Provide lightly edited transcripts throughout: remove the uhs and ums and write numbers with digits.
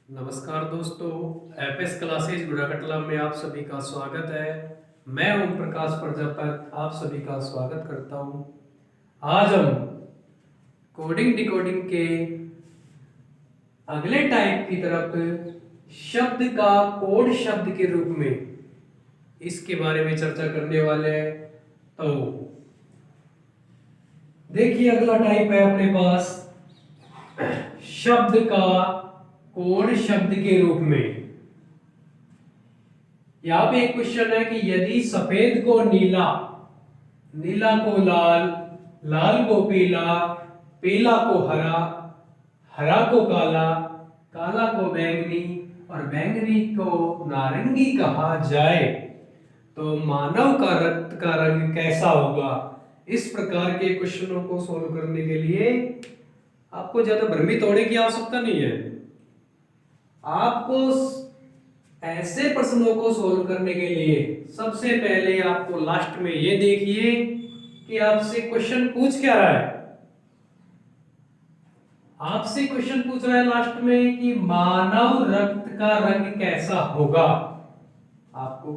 नमस्कार दोस्तों, FS classes गुड़ाकटला में आप सभी का स्वागत है। मैं ओम प्रकाश प्रजापत आप सभी का स्वागत करता हूं। आज हम कोडिंग डिकोडिंग के अगले टाइप की तरफ शब्द का कोड शब्द के रूप में इसके बारे में चर्चा करने वाले हैं। तो देखिए, अगला टाइप है अपने पास शब्द का कोड शब्द के रूप में। यहां पे एक क्वेश्चन है कि यदि सफेद को नीला, नीला को लाल, लाल को पीला, पीला को हरा, हरा को काला, काला को बैंगनी और बैंगनी को नारंगी कहा जाए तो मानव का रक्त का रंग कैसा होगा। इस प्रकार के क्वेश्चनों को सोल्व करने के लिए आपको ज्यादा भ्रमित होने की आवश्यकता नहीं है। आपको ऐसे प्रश्नों को सोल्व करने के लिए सबसे पहले आपको लास्ट में ये देखिए कि आपसे क्वेश्चन पूछ क्या रहा है। आपसे क्वेश्चन पूछ रहा है लास्ट में कि मानव रक्त का रंग कैसा होगा। आपको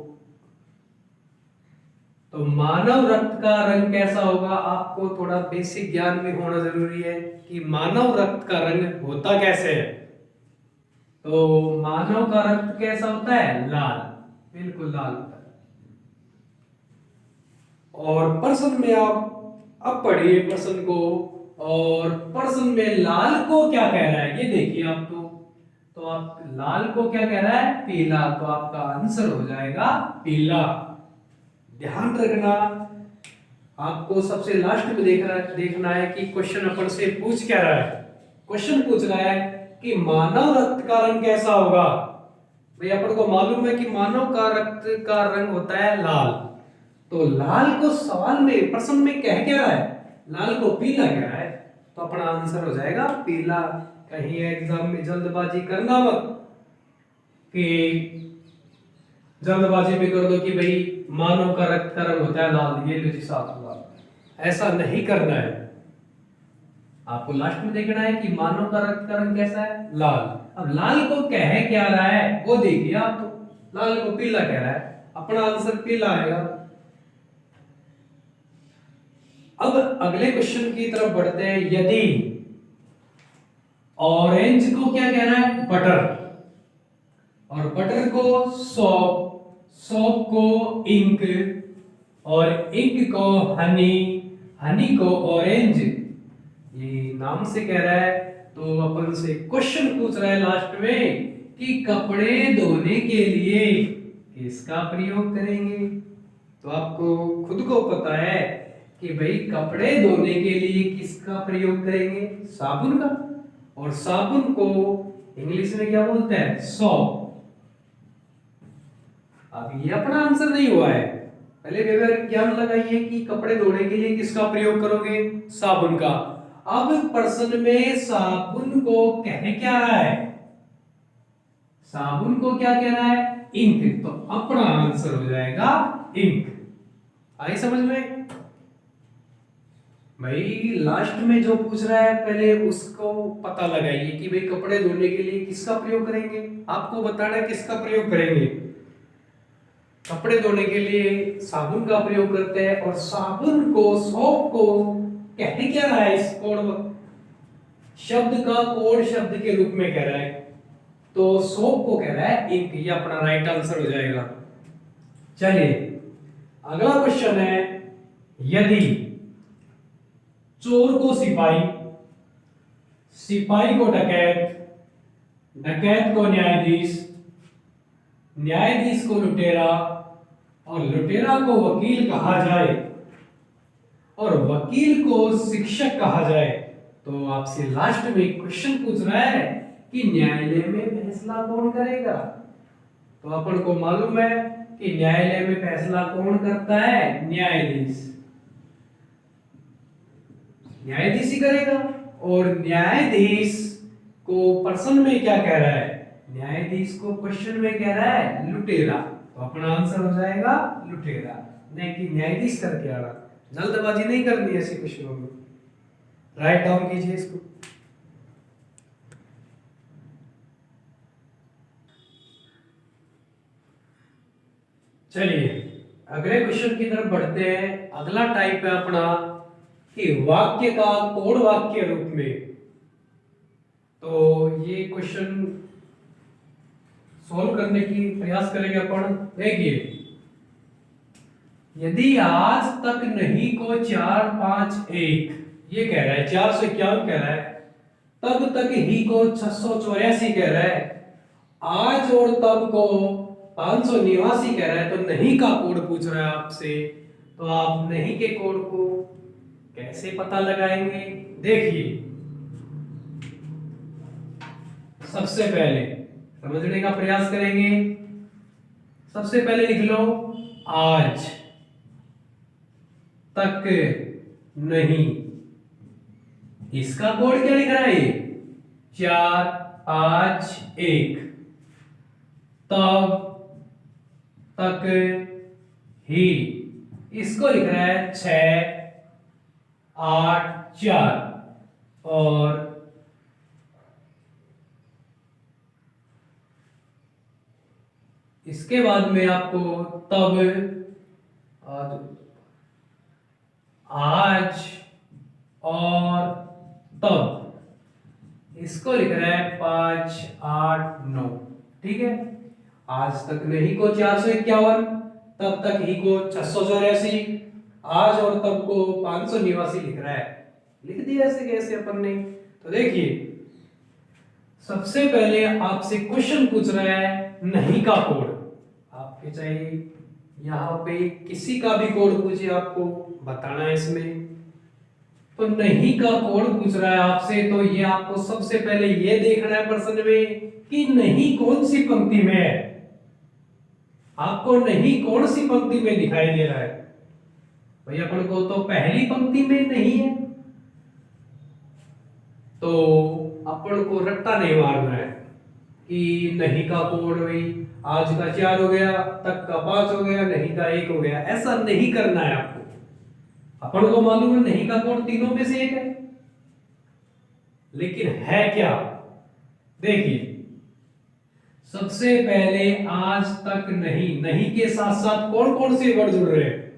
तो मानव रक्त का रंग कैसा होगा, आपको थोड़ा बेसिक ज्ञान भी होना जरूरी है कि मानव रक्त का रंग होता कैसे है। तो मानव का रक्त कैसा होता है? लाल, बिल्कुल लाल होता है। और प्रश्न में आप अब पढ़िए प्रश्न को, और प्रश्न में लाल को क्या कह रहा है ये देखिए आप। तो आप लाल को क्या कह रहा है? पीला। तो आपका आंसर हो जाएगा पीला। ध्यान रखना, आपको सबसे लास्ट में देखना है कि क्वेश्चन अपन से पूछ क्या रहा है। क्वेश्चन पूछ रहा है कि मानव रक्त का रंग कैसा होगा। भाई अपन को मालूम है कि मानव का रक्त का रंग होता है लाल। तो लाल को सवाल में प्रश्न में कह क्या रहा है? लाल को पीला कह रहा है। तो अपना आंसर हो जाएगा पीला। कहीं एग्जाम में जल्दबाजी करना मत कि जल्दबाजी भी कर दो कि भाई मानव का रक्त का रंग होता है लाल, ये लो साफ हुआ। ऐसा नहीं करना है। आपको लास्ट में देखना है कि मानव का रक्त का रंग कैसा है? लाल। अब लाल को कह क्या रहा है वो देखिए आप। तो लाल को पीला कह रहा है, अपना आंसर पीला आएगा। अब अगले क्वेश्चन की तरफ बढ़ते हैं। यदि ऑरेंज को क्या कह रहा है? बटर, और बटर को सौंप, सौंप को इंक, और इंक को हनी, हनी को ऑरेंज, ये नाम से कह रहा है। तो अपन से क्वेश्चन पूछ रहा है लास्ट में कि कपड़े धोने के लिए किसका प्रयोग करेंगे। तो आपको खुद को पता है कि भाई कपड़े धोने के लिए किसका प्रयोग करेंगे? साबुन का। और साबुन को इंग्लिश में क्या बोलते हैं? सॉप। अब ये अपना आंसर नहीं हुआ है, पहले विवरण ज्ञान लगाइए कि कपड़े धोने के लिए किसका प्रयोग करोगे? साबुन का। अब प्रश्न में साबुन को कह क्या रहा है? साबुन को क्या कह रहा है? इंक। तो अपना आंसर हो जाएगा इंक। आई समझ में? भाई लास्ट में जो पूछ रहा है पहले उसको पता लगाइए कि भाई कपड़े धोने के लिए किसका प्रयोग करेंगे। आपको बताना है किसका प्रयोग करेंगे। कपड़े धोने के लिए साबुन का प्रयोग करते हैं, और साबुन को, सोप को कहते क्या रहा है? इस कोड शब्द का कोड शब्द के रूप में कह रहा है। तो सोप को कह रहा है इंक। ये अपना राइट आंसर हो जाएगा। चलिए अगला क्वेश्चन है। यदि चोर को सिपाही, सिपाही को डकैत, डकैत को न्यायाधीश, न्यायाधीश को लुटेरा, और लुटेरा को वकील कहा जाए, और वकील को शिक्षक कहा जाए, तो आपसे लास्ट में क्वेश्चन पूछ रहा है कि न्यायालय में फैसला कौन करेगा। तो अपन को मालूम है कि न्यायालय में फैसला कौन करता है? न्यायाधीश। न्यायाधीश ही करेगा। और न्यायाधीश को प्रश्न में क्या कह रहा है? न्यायाधीश को क्वेश्चन में कह रहा है लुटेरा। तो अपना आंसर हो जाएगा लुटेरा, नहीं कि न्यायाधीश करके आ रहा। जल्दबाजी नहीं करनी ऐसे क्वेश्चनों में। राइट डाउन कीजिए इसको। चलिए अगले क्वेश्चन की तरफ बढ़ते हैं। अगला टाइप है अपना कि वाक्य का कोड वाक्य रूप में। तो ये क्वेश्चन सॉल्व करने की प्रयास करेंगे अपन। देखिए, यदि आज तक नहीं को 451 ये कह रहा है, 451 कह रहा है, तब तक ही को 684 कह रहा है, आज और तब को 589 कह रहा है, तो नहीं का कोड पूछ रहा है आपसे। तो आप नहीं के कोड को कैसे पता लगाएंगे? देखिए, सबसे पहले समझने का प्रयास करेंगे। सबसे पहले लिख लो आज तक नहीं, इसका कोड क्या लिख रहा है? 451। तब तक ही, इसको लिख रहा है 684। और इसके बाद में आपको तब आज और तब, इसको लिख रहा है 589। ठीक है, आज तक नहीं को 451, तब तक ही को 684, आज और तब को 589 लिख रहा है। लिख दिया ऐसे कैसे अपन ने? तो देखिए, सबसे पहले आपसे क्वेश्चन पूछ रहा है नहीं का कोड। आपके चाहिए यहाँ पे किसी का भी कोड पूछे, आपको बताना है इसमें। तो नहीं का कोड पूछ रहा है आपसे, तो ये आपको सबसे पहले ये देखना है प्रश्न में कि नहीं कौन सी पंक्ति में है। आपको नहीं कौन सी पंक्ति में दिखाई दे रहा है? भाई अपन को तो पहली पंक्ति में नहीं है, तो अपन को रट्टा नहीं मारना है कि नहीं का कोड भाई आज का 4 हो गया, तक का 5 हो गया, नहीं का 1 हो गया। ऐसा नहीं करना है आपको। अपन को मालूम है नहीं का कोड तीनों में से एक है, लेकिन है क्या? देखिए, सबसे पहले आज तक नहीं, नहीं के साथ साथ कौन कौन से वर्ड जुड़ रहे हैं?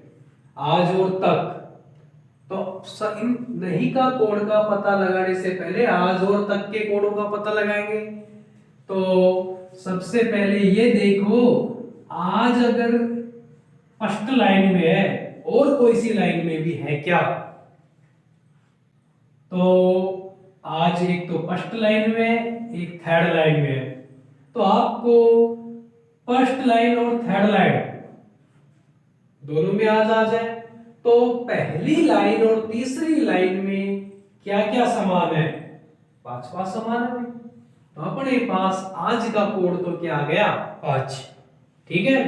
आज और तक। तो इन नहीं का कोड का पता लगाने से पहले आज और तक के कोडों का पता लगाएंगे। तो सबसे पहले ये देखो, आज अगर फर्स्ट लाइन में है और कोई सी लाइन में भी है क्या? तो आज एक तो फर्स्ट लाइन में, एक थर्ड लाइन में है। तो आपको फर्स्ट लाइन और थर्ड लाइन दोनों में आज आ जाए, तो पहली लाइन और तीसरी लाइन में क्या क्या समान है? 5 समान है। तो अपने पास आज का कोड तो क्या आ गया? 5। ठीक है,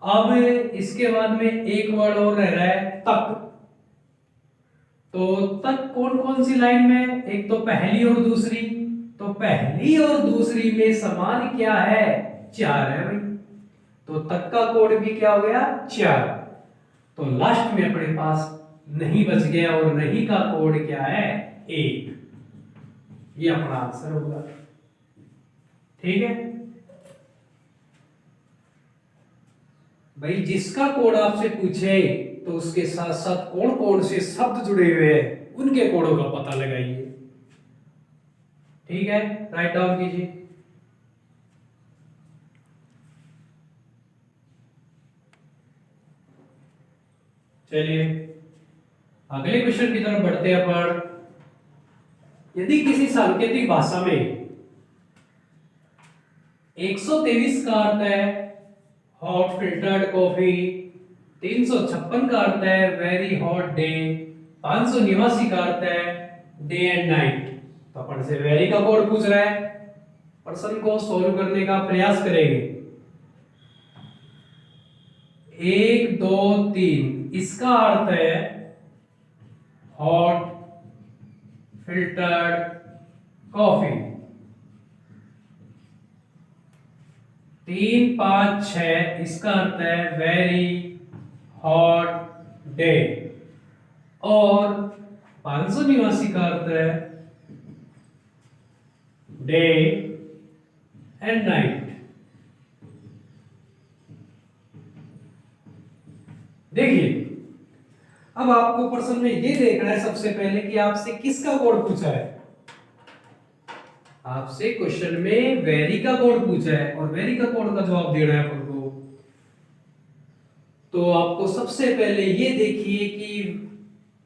अब इसके बाद में एक वर्ड और रह रहा है तक। तो तक कौन कौन सी लाइन में? एक तो पहली और दूसरी। तो पहली और दूसरी में समान क्या है? 4 है भाई। तो तक का कोड भी क्या हो गया? 4। तो लास्ट में अपने पास नहीं बच गया, और नहीं का कोड क्या है? 1। ये अपना आंसर होगा। ठीक है भाई, जिसका कोड आपसे पूछे तो उसके साथ साथ कौन कौन से शब्द जुड़े हुए हैं उनके कोडों का पता लगाइए। ठीक है, राइट डाउन कीजिए। चलिए अगले क्वेश्चन की तरफ बढ़ते हैं अपन। यदि किसी सांकेतिक भाषा में 123 का अर्थ है हॉट फिल्टर्ड कॉफी, 356 का अर्थ है वेरी हॉट डे, 589 का अर्थ है डे एंड नाइट। तो अपन से वेरी का कोड पूछ रहा है, प्रश्न को सॉल्व करने का प्रयास करेंगे। 1 2 3 इसका अर्थ है हॉट फिल्टर्ड कॉफी। 3 5 6 इसका अर्थ है वेरी हॉट डे, और 589 का अर्थ है डे एंड नाइट। देखिए अब आपको प्रश्न में ये देखना है सबसे पहले कि आपसे किसका कोड पूछा है। आपसे क्वेश्चन में वेरी का कोड पूछा है और वेरी का कोड का जवाब देना है अपन को। तो आपको सबसे पहले ये देखिए कि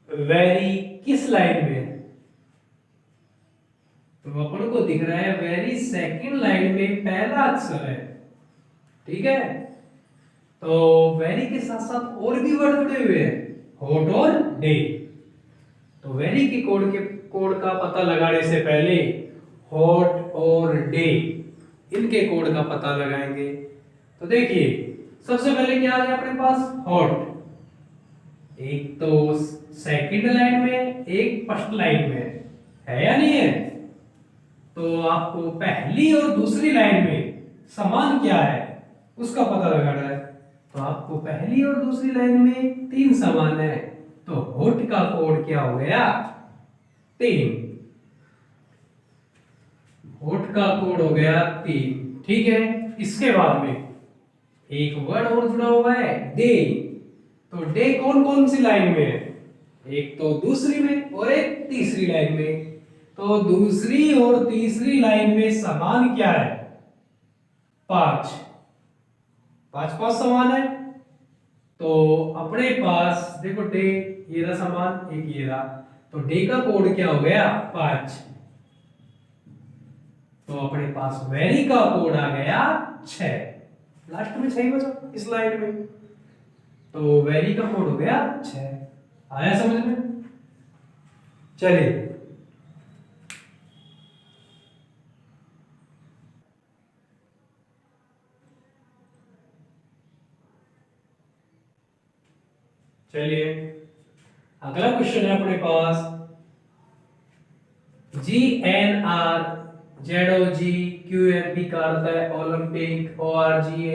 वेरी किस लाइन में है। तो अपन को दिख रहा है वेरी सेकंड लाइन में पहला अक्षर है, ठीक है। तो वेरी के साथ साथ और भी वर्ड जुड़े हुए हैं, हॉट और डे। तो वेरी के कोड का पता लगाने से पहले हॉट और डे इनके कोड का पता लगाएंगे। तो देखिए सबसे पहले क्या आ गया अपने पास, हॉट। एक तो सेकंड लाइन में एक फर्स्ट लाइन में है या नहीं है। तो आपको पहली और दूसरी लाइन में समान क्या है उसका पता लगाना है। तो आपको पहली और दूसरी लाइन में 3 समान है, तो हॉट का कोड क्या हो गया, 3। हॉट का कोड हो गया 3, ठीक है। इसके बाद में एक वर्ड और जुड़ा हुआ है, डे। तो डे कौन कौन सी लाइन में है, एक तो दूसरी में और एक तीसरी लाइन में। तो दूसरी और तीसरी लाइन में समान क्या है, 5 5 समान है। तो अपने पास देखो डे ये रहा समान, एक ये रहा, तो डे का कोड क्या हो गया, 5। तो अपने पास वेरी का कोड आ गया 6। लास्ट में 6 बचा इस लाइन में, तो वेरी का कोड हो गया 6। आया समझ में। चलिए चलिए अगला क्वेश्चन है अपने पास, GNRZOG का अर्थ है ओलंपिक, ORGNISING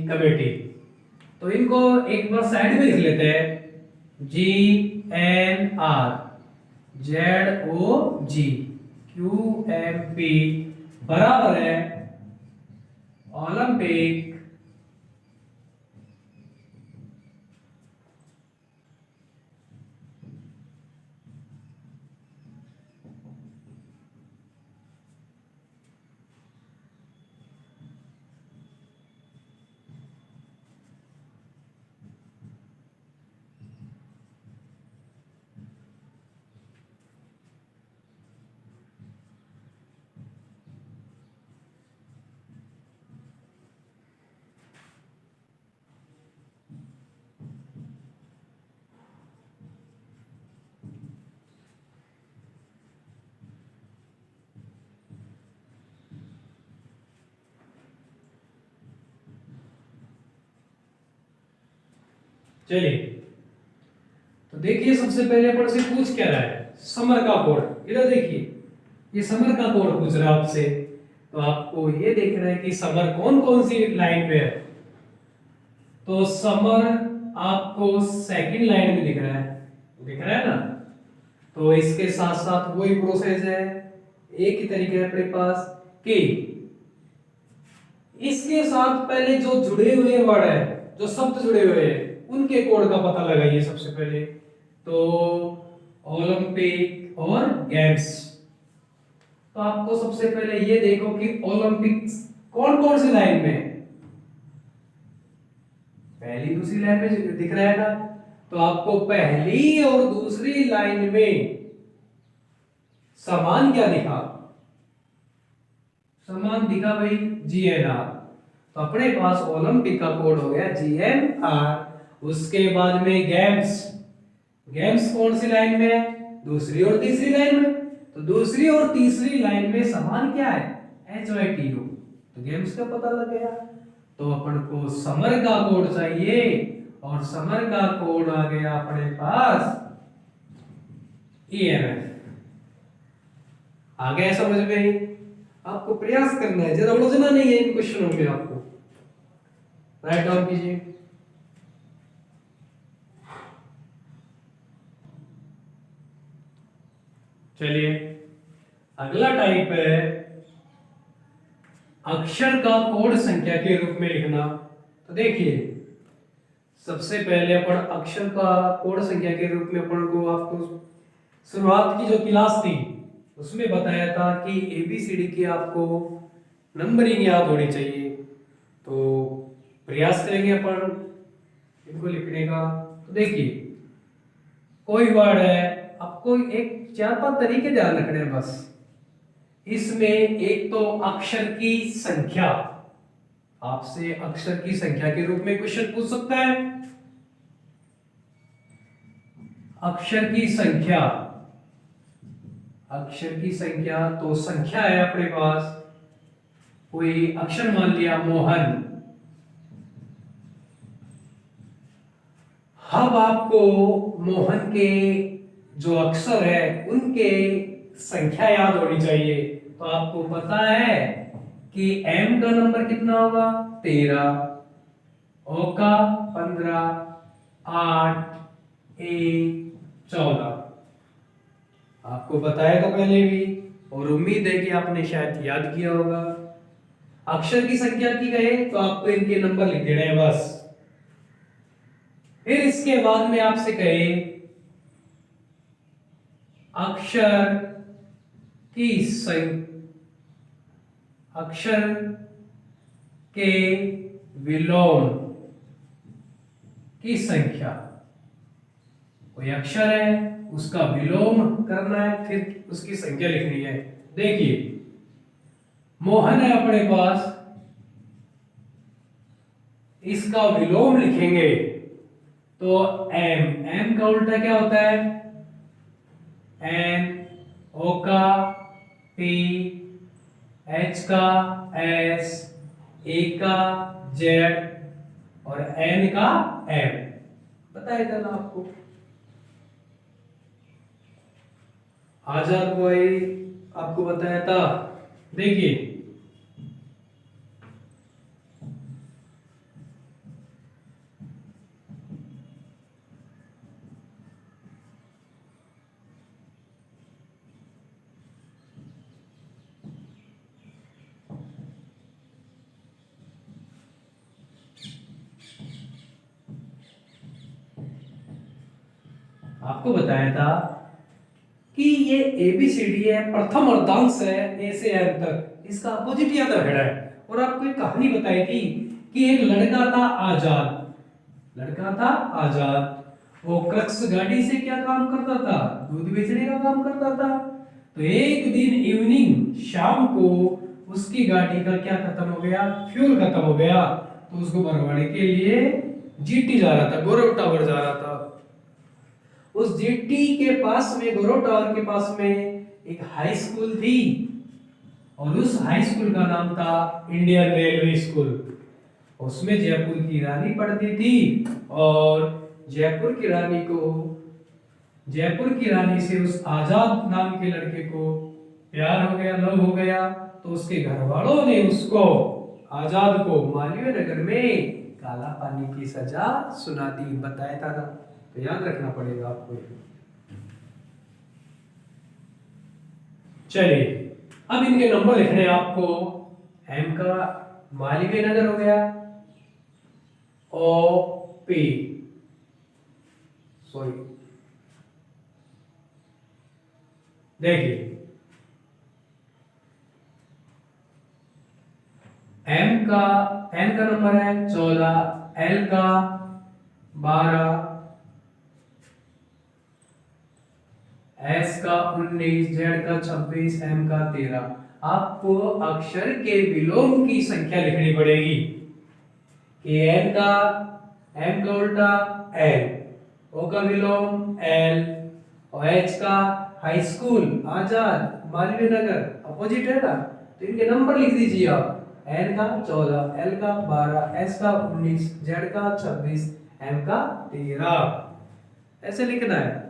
कमेटी। तो इनको एक बार साइड में लिख लेते हैं, GNRZOGQMP बराबर है ओलंपिक चलिए तो देखिए सबसे पहले अपन से पूछ क्या रहा है, समर का कोड। इधर देखिए ये समर का कोड पूछ रहा है आपसे। तो आपको ये देखना है कि समर कौन कौन सी लाइन पे है। तो समर आपको सेकंड लाइन में दिख रहा है ना। तो इसके साथ साथ वही प्रोसेस है, एक ही तरीके है अपने पास कि इसके साथ पहले जो जुड़े हुए वर्ड है, जो शब्द जुड़े हुए हैं, उनके कोड का पता लगाइए सबसे पहले। तो ओलंपिक और गेम्स। तो आपको सबसे पहले ये देखो कि ओलंपिक्स कौन कौन सी लाइन में है, पहली दूसरी लाइन में दिख रहा है ना। तो आपको पहली और दूसरी लाइन में समान क्या दिखा, समान दिखा भाई GNR। तो अपने पास ओलंपिक का कोड हो गया GNR। उसके बाद में गेम्स, गेम्स कौन सी लाइन में है, दूसरी और तीसरी लाइन में। तो दूसरी और तीसरी लाइन में समान क्या है, HYTO। तो गेम्स का पता लग गया। तो अपन को समर का कोड चाहिए और समर का कोड आ गया अपने पास EMF। आ गया समझ में। आपको प्रयास करना है, ज्यादा उलझना नहीं है इन क्वेश्चनों में। आपको राइट डाउन कीजिए। चलिए अगला टाइप है अक्षर का कोड संख्या के रूप में लिखना। तो देखिए सबसे पहले अपन अक्षर का कोड संख्या के रूप में अपन को आपको शुरुआत की जो क्लास थी उसमें बताया था कि एबीसीडी की आपको नंबरिंग याद होनी चाहिए। तो प्रयास करेंगे अपन इनको लिखने का। तो देखिए कोई वर्ड है, आपको एक 4-5 तरीके ध्यान रखने हैं बस। इसमें एक तो अक्षर की संख्या, आपसे अक्षर की संख्या के रूप में क्वेश्चन पूछ सकता है। अक्षर की संख्या, अक्षर की संख्या तो संख्या है अपने पास, कोई अक्षर मान लिया मोहन। अब आपको मोहन के जो अक्षर है उनके संख्या याद होनी चाहिए। तो आपको पता है कि एम का नंबर कितना होगा 13, ओ का 15, 8, ए 14। आपको बताया तो पहले भी, और उम्मीद है कि आपने शायद याद किया होगा। अक्षर की संख्या की कहे तो आपको इनके नंबर लिख देने हैं बस। फिर इसके बाद में आपसे कहे अक्षर की अक्षर के विलोम की संख्या। कोई अक्षर है उसका विलोम करना है, फिर उसकी संख्या लिखनी है। देखिए मोहन है अपने पास, इसका विलोम लिखेंगे तो एम, एम का उल्टा क्या होता है एन, ओ का पी, एच का एस, ए का जेड और एन का एम। बताया था ना आपको। आजाद भाई आपको बताया था। देखिए आपको बताया था कि ये एबीसीडी है, प्रथम अर्धांश है ए से एम तक, इसका अपोजिट याद रखना है। और आपको एक कहानी बताई थी कि एक लड़का था आजाद, लड़का था आजाद, वो क्रक्स गाड़ी से क्या काम करता था, दूध बेचने का काम करता था। तो एक दिन इवनिंग शाम को उसकी गाड़ी का क्या खत्म हो गया, फ्यूल खत्म हो गया। तो उसको भरवाने के लिए जीटी जा रहा था, गौरव टावर जा रहा था। उस जीटी के पास में, गौरव टावर के पास में एक हाई स्कूल थी और उस हाई स्कूल का नाम था इंडियन रेलवे स्कूल। उसमें जयपुर की रानी पढ़ती थी और जयपुर की रानी को, जयपुर की रानी से उस आजाद नाम के लड़के को प्यार हो गया, लव हो गया। तो उसके घर वालों ने उसको, आजाद को, मालवीय नगर में काला पानी की सजा सुना दी। बताया था ना, तो याद रखना पड़ेगा आपको। चलिए अब इनके नंबर लिखने हैं आपको। एम का मालवीय नगर हो गया, ओ पी, सॉरी देखिए एम का नंबर है 14, एल का 12, एस का 19, जेड का 26, एम का 13। आपको अक्षर के विलोम की संख्या लिखनी पड़ेगी कि एम का उल्टा एल, ओ का विलोम एल, और एच का हाई स्कूल आजाद मालवीय नगर अपोजिट है ना। तो इनके नंबर लिख दीजिए आप। एन का 14, एल का 12, एस का 19, जेड का 26, एम का 13। ऐसे लिखना है।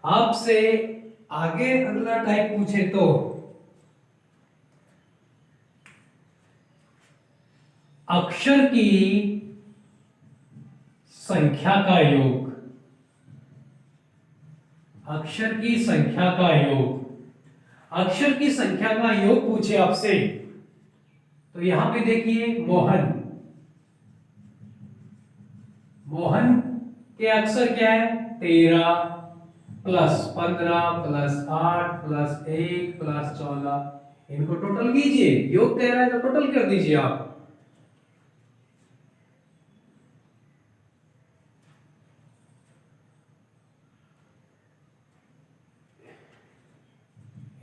आपसे आगे अगला टाइप पूछे तो अक्षर की संख्या का योग, अक्षर की संख्या का योग, अक्षर की संख्या का योग पूछे आपसे तो यहां पे देखिए मोहन, मोहन के अक्षर क्या है 13 प्लस 15 प्लस 8 प्लस 1 प्लस 14, इनको टोटल कीजिए, योग कह रहा है तो टोटल कर दीजिए आप।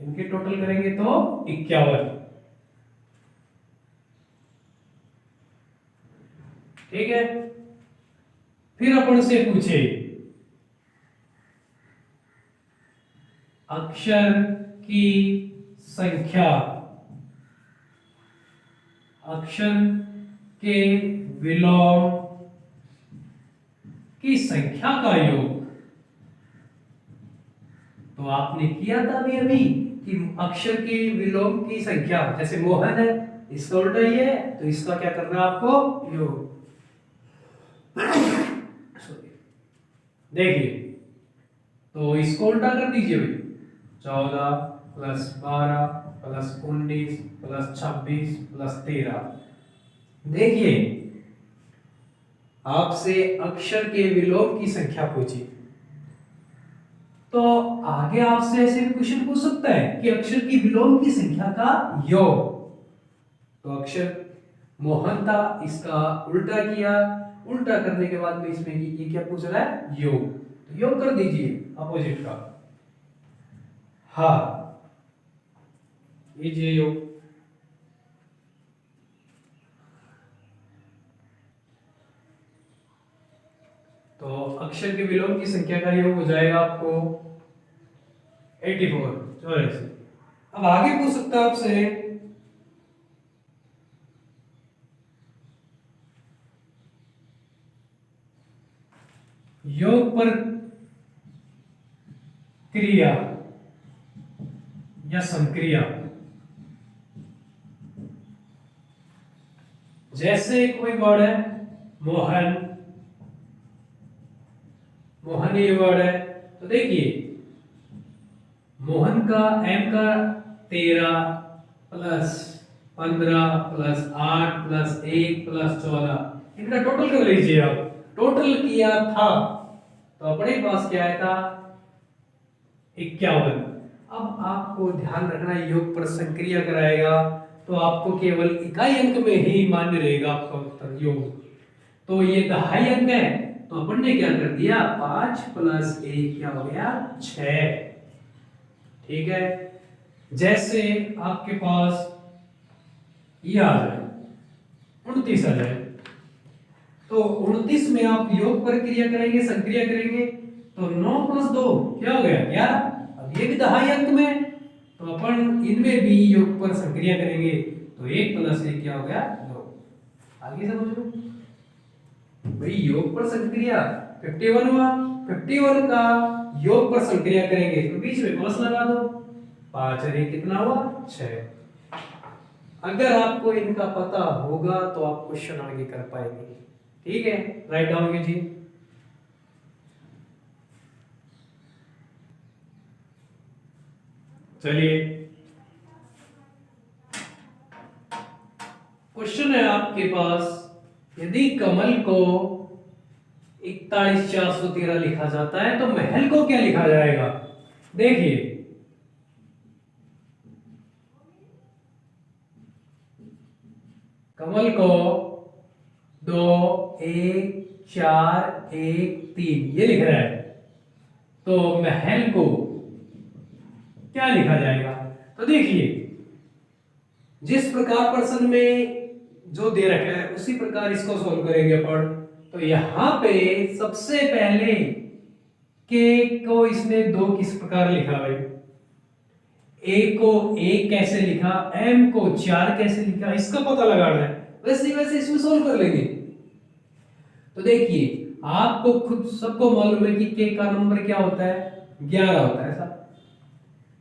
इनके टोटल करेंगे तो 51। ठीक है, फिर अपन से पूछे अक्षर की संख्या, अक्षर के विलोम की संख्या का योग। तो आपने किया था अभी अभी कि अक्षर के विलोम की संख्या, जैसे मोहन है इसका उल्टा ही है, तो इसका क्या करना है आपको योग। देखिए तो इसको उल्टा कर दीजिए भाई, 14 प्लस 12 प्लस 19 प्लस 26 प्लस 13। देखिए आपसे अक्षर के विलोम की संख्या पूछी, तो आगे आपसे ऐसे भी क्वेश्चन पूछ सकता है कि अक्षर की विलोम की संख्या का योग। तो अक्षर मोहन था, इसका उल्टा किया, उल्टा करने के बाद में इसमें ये क्या पूछ रहा है योग, तो योग कर दीजिए अपोजिट का। हाँ लीजिए योग। तो अक्षर के विलोम की संख्या का योग हो जाएगा आपको 84, 84। अब आगे पूछ सकता है आपसे योग पर क्रिया या संक्रिया। जैसे कोई वर्ड है मोहन, मोहन ये वर्ड है, तो देखिए मोहन का एम का 13 प्लस 15 प्लस 8 प्लस 1 प्लस 14, इनका टोटल कर लीजिए आप। टोटल किया था तो अपने पास क्या आया था 51। अब आपको ध्यान रखना है योग पर संक्रिया कराएगा तो आपको केवल इकाई अंक में ही मान्य रहेगा आपका उत्तर योग। तो ये दहाई अंक है, तो अपन ने क्या कर दिया 5 प्लस 1 क्या हो गया 6। ठीक है, जैसे आपके पास ये आ जाए 29 आ जाए, तो 29 में आप योग पर क्रिया करेंगे संक्रिया करेंगे तो 9 प्लस 2 क्या हो गया 11। अब ये भी दहाई अंक में, तो अपन इनमें भी योग पर संक्रिया करेंगे तो 1 प्लस 1 क्या हो गया 2। आगे समझ लो भाई, योग पर संक्रिया 51 हुआ, 51 का योग पर संक्रिया करेंगे तो बीच में प्लस लगा दो, 5 और 1 कितना हुआ 6। अगर आपको इनका पता होगा तो आप क्वेश्चन आगे कर पाएंगे। ठीक है, राइट डाउन कीजिए। चलिए क्वेश्चन है आपके पास, यदि कमल को 41,413 लिखा जाता है तो महल को क्या लिखा जाएगा। देखिए कमल को 2 1 4 1 3 ये लिख रहा है, तो महल को क्या लिखा जाएगा। तो देखिए जिस प्रकार प्रश्न में जो दे रखा है उसी प्रकार इसको सॉल्व करेंगे अपन। तो यहां पे सबसे पहले के को इसने 2 किस प्रकार लिखा भाई, ए को 1 कैसे लिखा, एम को 4 कैसे लिखा, इसका पता लगाना है। वैसे वैसे इसमें सॉल्व कर लेंगे। तो देखिए आपको खुद सबको मालूम है कि के का नंबर क्या होता है 11 होता है ऐसा,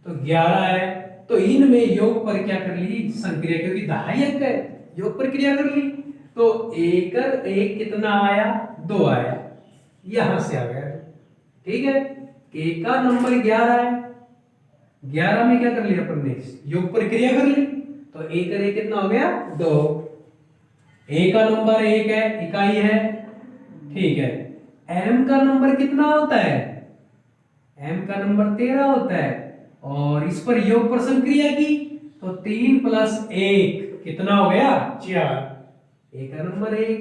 तो 11 है, तो इनमें योग पर क्या कर ली संक्रिया, क्योंकि दहाई अंक है योग पर क्रिया कर ली, तो 1 और 1 कितना आया 2 आया, यहां से आ गया। ठीक है, के का नंबर 11 है, 11 में क्या कर लिया अपन ने योग पर क्रिया कर ली, तो 1 और 1 कितना हो गया 2। ए का नंबर 1 है, इकाई है, ठीक है। m का नंबर कितना होता है? m का नंबर 13 होता है और इस पर योग प्रश्न क्रिया की तो 3 + 1 कितना हो गया? 4। a का नंबर 1,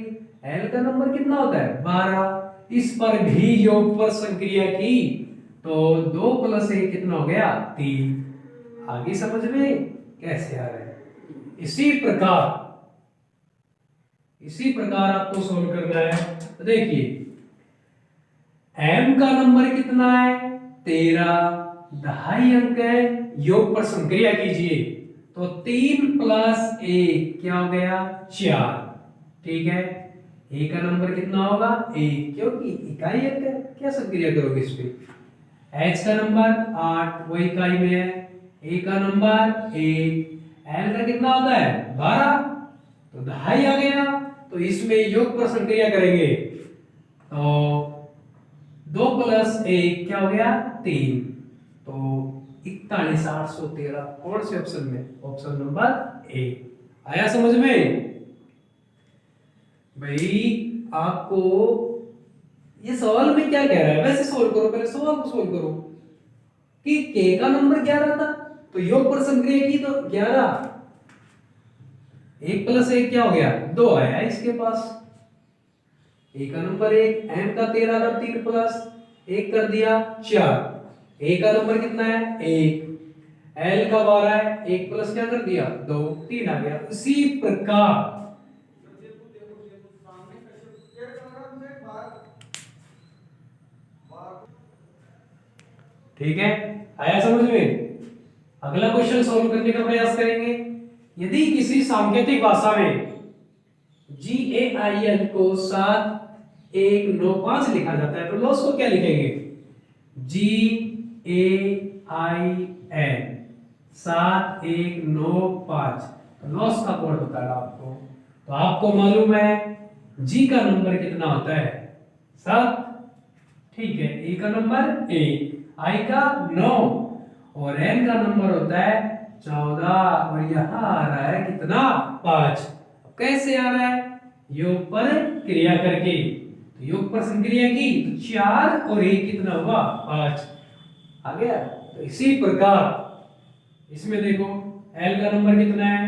l का नंबर कितना होता है? 12। इस पर भी योग प्रश्न क्रिया की तो 2 + 1 कितना हो गया? 3। आगे समझ में कैसे आ रहा है? इसी प्रकार आपको सोल्व करना है। तो देखिए m का नंबर कितना है? 13, 2.5 अंक है, योग पर संक्रिया कीजिए तो 3 + 1 क्या हो गया? 4। ठीक है, a का नंबर कितना होगा? 1, क्योंकि इकाई अंक है, क्या संक्रिया करोगे इस पे? h का नंबर 8, वो इकाई में है, a का नंबर 1, l का कितना होता है? 12, तो 2.5 आ गया। तो इसमें योग पर संक्रिया करेंगे तो 2 + 1 क्या हो गया? 3। तो 41,813 कौन से ऑप्शन में? Option number A. आया समझ में? भाई आपको ये सवाल में क्या कह रहा है वैसे सोल्व करो, पहले सवाल को सोल्व करो कि k का नंबर 11 था तो योग पर संक्रिया की तो 11, 1 + 1 क्या हो गया? 2 आया इसके पास। a का नंबर 1, m का 13 था, 3 + 1 कर दिया 4। a का नंबर कितना है? 1, l का 12 है, 1 + क्या कर दिया? 2, 3 आ गया। इसी प्रकार ठीक है, आया समझ में? अगला क्वेश्चन सॉल्व करने का प्रयास करेंगे। यदि किसी सांकेतिक भाषा में GAIN को 7195 लिखा जाता है तो लॉस को क्या लिखेंगे? GAIN 7195 लॉस का कोड बताएगा आपको। तो आपको मालूम है G का नंबर कितना होता है? 7। ठीक है, A का नंबर 1, I का 9 और N का नंबर होता है 14 और यहाँ आ रहा है कितना? 5। कैसे आ रहा है? योग पर क्रिया करके। तो योग पर संक्रिया की तो 4 और 1 कितना हुआ? 5 आ गया। तो इसी प्रकार इसमें देखो L का नंबर कितना है?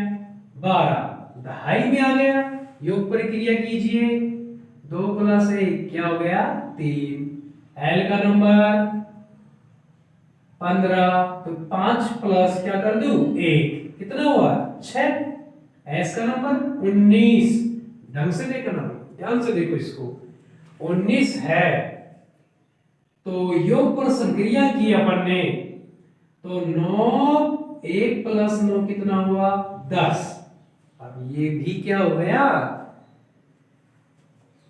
12, 2.5 में आ गया। योग पर क्रिया कीजिए 2 + 1 क्या हो गया? 3। L का नंबर 15 तो 5 + क्या कर दूं? 1 कितना हुआ? 6। S का नंबर 19, ढंग से देखना, ध्यान से देखो इसको, 19 है। तो योग पर संक्रिया की अपन ने तो 9, 1 + 9 कितना हुआ? 10। अब ये भी क्या हो गया?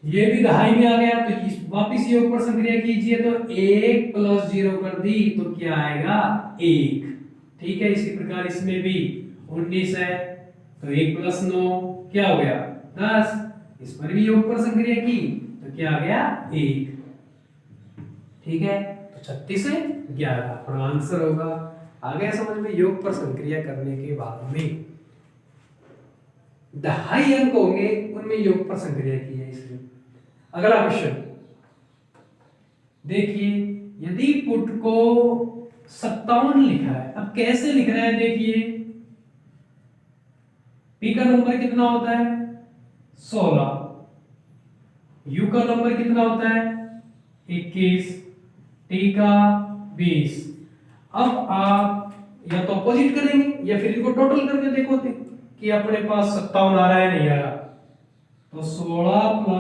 ये भी 2.5 में आ गया। तो इस वापिस योग पर संक्रिया कीजिए तो 1 + 0 कर दी तो क्या आएगा? 1। ठीक है, इसी प्रकार इसमें भी 19 है तो 1 + 9 क्या हो गया? 10। इस पर भी योग पर संक्रिया की तो क्या आ गया? 1। ठीक है, तो 36 से 11 अपना आंसर होगा। आ गया समझ में? योग पर संक्रिया करने के बाद में 2.5 अंक होंगे, उनमें योग पर संक्रिया की है इसलिए। अगला क्वेश्चन देखिए, यदि पुट को 57 लिखा है, अब कैसे लिख रहा है? देखिए पी का नंबर कितना होता है? 16, यू का नंबर कितना होता है? 21, टी का 20। अब आप या तो अपोजिट करेंगे या फिर इनको टोटल करके देखो कि अपने पास 57 आ रहा है नहीं आ रहा। तो 16 +